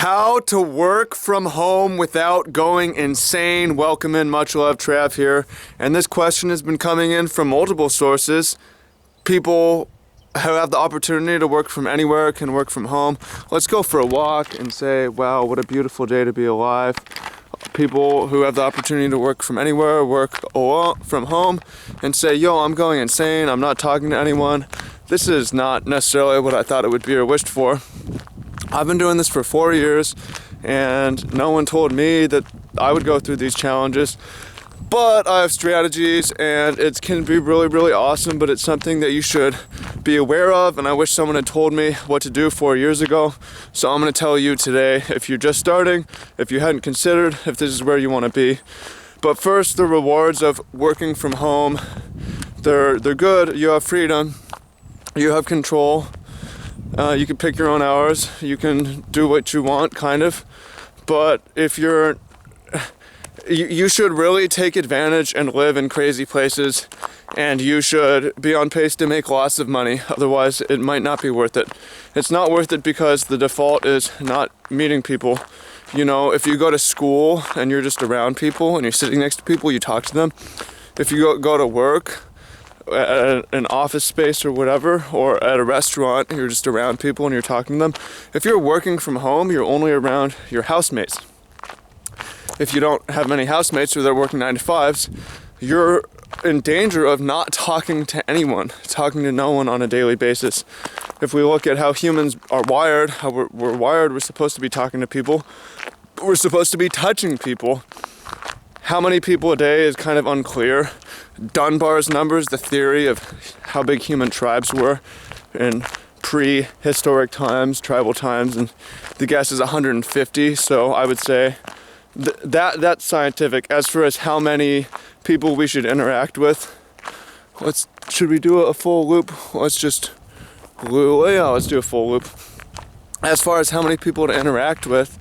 How to work from home without going insane. Welcome in, much love, Trav here. And this question has been coming in from multiple sources. People who have the opportunity to work from anywhere can work from home. Let's go for a walk and say, wow, what a beautiful day to be alive. People who have the opportunity to work from anywhere work from home and say, yo, I'm going insane. I'm not talking to anyone. This is not necessarily what I thought it would be or wished for. I've been doing this for 4 years, and no one told me that I would go through these challenges. But I have strategies, and it can be really, really awesome, but it's something that you should be aware of, and I wish someone had told me what to do 4 years ago. So I'm going to tell you today, if you're just starting, if you hadn't considered, if this is where you want to be. But first, the rewards of working from home, they're good. You have freedom, you have control. You can pick your own hours. You can do what you want, kind of. But if you should really take advantage and live in crazy places, and you should be on pace to make lots of money. Otherwise, it might not be worth it. It's not worth it because the default is not meeting people. You know, if you go to school and you're just around people and you're sitting next to people, you talk to them. If you go to work, at an office space or whatever, or at a restaurant, you're just around people and you're talking to them. If you're working from home, you're only around your housemates. If you don't have many housemates or they're working 9 to 5s, you're in danger of not talking to anyone, talking to no one on a daily basis. If we look at how humans are wired, how we're wired, we're supposed to be talking to people. We're supposed to be touching people. How many people a day is kind of unclear. Dunbar's numbers, the theory of how big human tribes were in prehistoric times, tribal times, and the guess is 150. So I would say that's scientific. As far as how many people we should interact with, should we do a full loop? Let's do a full loop. As far as how many people to interact with,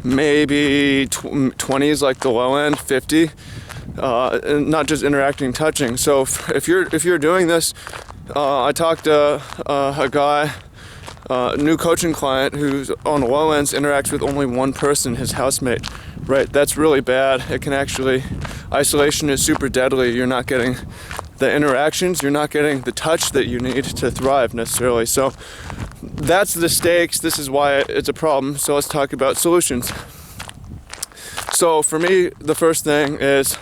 maybe 20 is like the low end, 50. Not just interacting, touching. So if you're doing this, I talked to a guy, new coaching client who's on the low ends, interacts with only one person, his housemate. Right, that's really bad. It can actually, isolation is super deadly. You're not getting the interactions, you're not getting the touch that you need to thrive necessarily. So that's the stakes. This is why it's a problem. So let's talk about solutions. So for me, the first thing is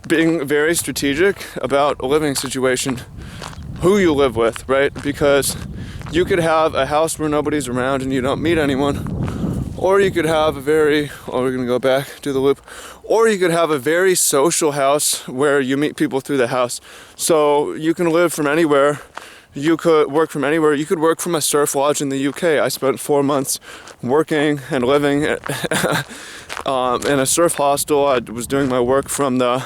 being very strategic about a living situation, who you live with, right? Because you could have a house where nobody's around and you don't meet anyone, or you could have we're gonna go back to the loop, or you could have a very social house where you meet people through the house. So you can live from anywhere, you could work from anywhere, you could work from a surf lodge in the UK. I spent 4 months working and living in a surf hostel. I was doing my work from the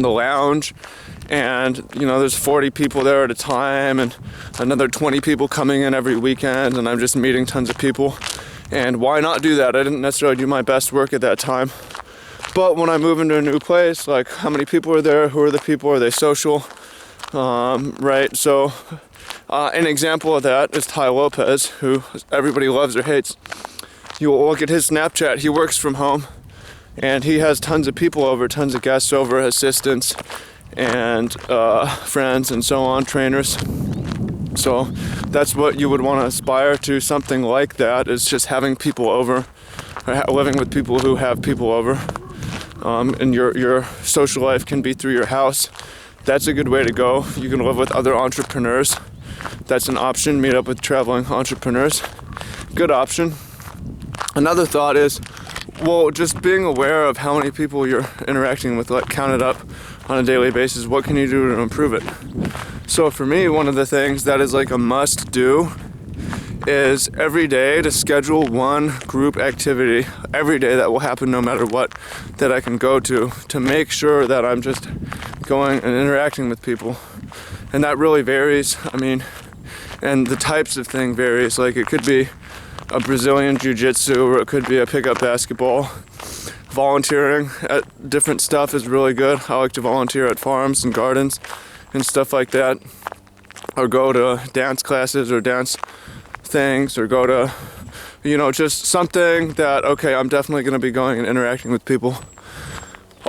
lounge, and there's 40 people there at a time and another 20 people coming in every weekend, and I'm just meeting tons of people. And why not do that? I didn't necessarily do my best work at that time, but when I move into a new place, like, how many people are there? Who are the people? Are they social? Right? So an example of that is Tai Lopez, who everybody loves or hates. You look at his Snapchat. He works from home, and he has tons of people over, tons of guests over, assistants and friends and so on, trainers. So that's what you would want to aspire to, something like that, is just having people over, living with people who have people over. And your social life can be through your house. That's a good way to go. You can live with other entrepreneurs. That's an option. Meet up with traveling entrepreneurs. Good option. Another thought is, just being aware of how many people you're interacting with, like, count it up on a daily basis. What can you do to improve it? So for me, one of the things that is like a must do is every day to schedule one group activity every day that will happen no matter what, that I can go to make sure that I'm just going and interacting with people. And that really varies. And the types of thing varies. Like, it could be a Brazilian jiu-jitsu, or it could be a pickup basketball. Volunteering at different stuff is really good. I like to volunteer at farms and gardens and stuff like that, or go to dance classes or dance things, or go to just something that, okay, I'm definitely going to be going and interacting with people.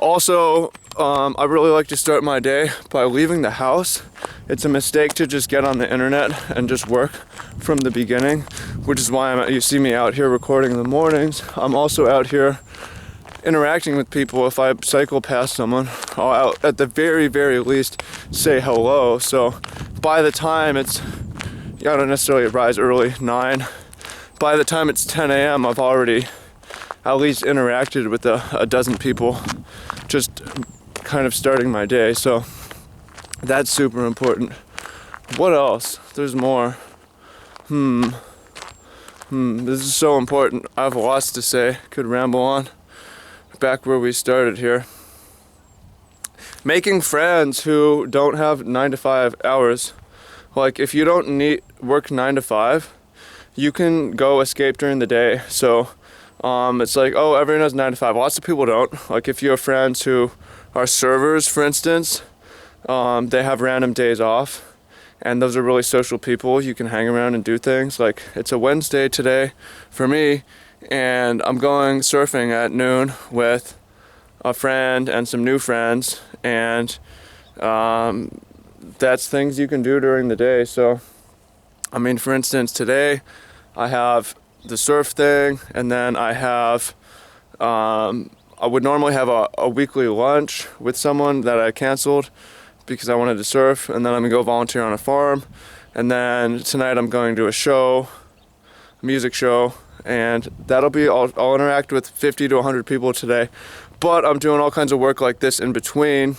Also, I really like to start my day by leaving the house. It's a mistake to just get on the internet and just work from the beginning, which is why you see me out here recording in the mornings. I'm also out here interacting with people. If I cycle past someone, I'll at the very, very least say hello. So by the time I don't necessarily rise early, 9. By the time it's 10 a.m., I've already at least interacted with a dozen people, just kind of starting my day. So that's super important. What else? There's more. This is so important. I have lots to say. Could ramble on. Back where we started here. Making friends who don't have 9 to 5 hours. Like, if you don't need work 9 to 5, you can go escape during the day. So it's like, oh, everyone has 9 to 5. Lots of people don't. Like, if you have friends who are servers, for instance, they have random days off, and those are really social people. You can hang around and do things. Like, it's a Wednesday today for me, and I'm going surfing at noon with a friend and some new friends, and that's things you can do during the day. So, I mean, for instance, today I have the surf thing, and then I have I would normally have a weekly lunch with someone that I canceled because I wanted to surf, and then I'm gonna go volunteer on a farm, and then tonight I'm going to a show, a music show, and that'll be I'll interact with 50 to 100 people today, but I'm doing all kinds of work like this in between,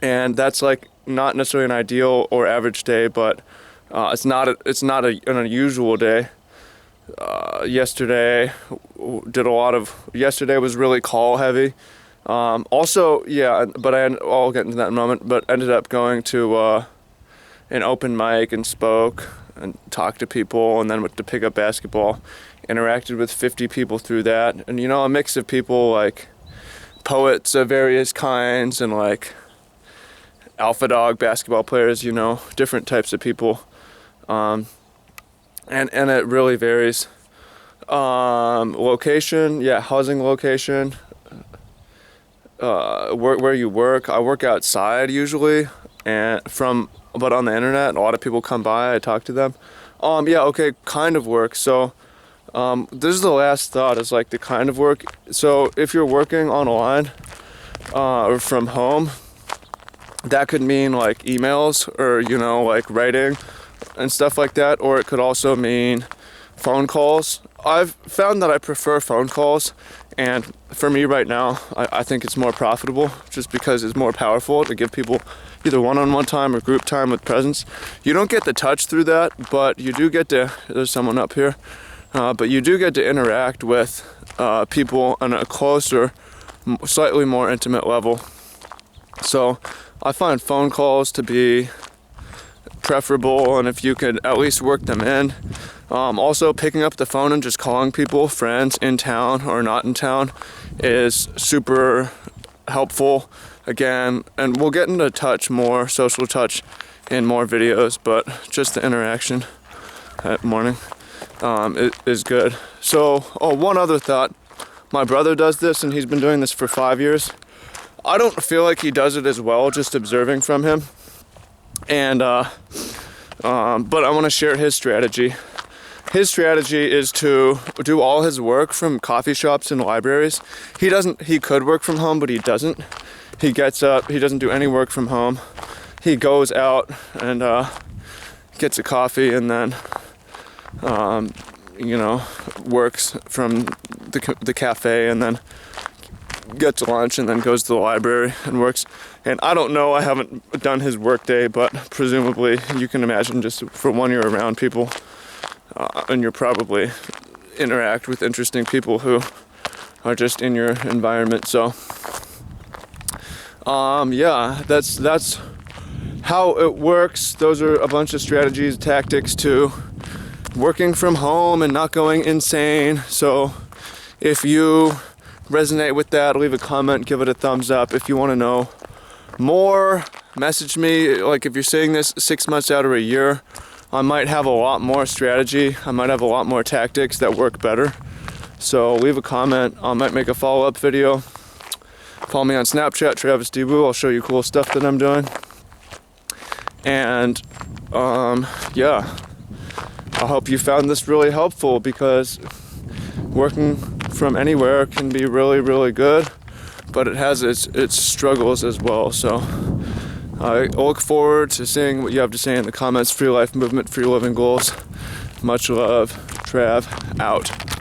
and that's like not necessarily an ideal or average day, but it's not an unusual day. Yesterday was really call heavy. Also, yeah, but I'll get into that in a moment, but ended up going to an open mic and spoke and talked to people, and then went to pick up basketball, interacted with 50 people through that, and a mix of people, like poets of various kinds and like alpha dog basketball players, different types of people. And it really varies. Location, housing location, where you work. I work outside usually, but on the internet, a lot of people come by, I talk to them. Kind of work. So, this is the last thought, is like the kind of work. So if you're working online, or from home, that could mean like emails or, like writing and stuff like that, or it could also mean phone calls. I've found that I prefer phone calls, and for me right now, I think it's more profitable just because it's more powerful to give people either one-on-one time or group time with presence. You don't get the touch through that, but you do get to, there's someone up here, but you do get to interact with people on a closer, slightly more intimate level. So I find phone calls to be preferable, and if you could at least work them in. Also, picking up the phone and just calling people, friends in town or not in town, is super helpful. Again, and we'll get into social touch in more videos, but just the interaction at morning is good. So, one other thought. My brother does this, and he's been doing this for 5 years. I don't feel like he does it as well, just observing from him. And but I want to share his strategy. His strategy is to do all his work from coffee shops and libraries. He could work from home, but he doesn't. He gets up, he doesn't do any work from home. He goes out and gets a coffee, and then works from the cafe, and then gets lunch, and then goes to the library and works. And I don't know, I haven't done his work day, but presumably you can imagine, just for when you're around people, and you're probably interact with interesting people who are just in your environment. So that's how it works. Those are a bunch of strategies, tactics to working from home and not going insane. So if you resonate with that, leave a comment, give it a thumbs up. If you want to know more, message me. Like, if you're seeing this 6 months out or a year, I might have a lot more strategy. I might have a lot more tactics that work better. So leave a comment. I might make a follow-up video. Follow me on Snapchat, Travis D. Wu. I'll show you cool stuff that I'm doing. And yeah, I hope you found this really helpful, because working from anywhere can be really, really good, but it has its struggles as well. So I look forward to seeing what you have to say in the comments. Free life movement, free living goals. Much love. Trav out.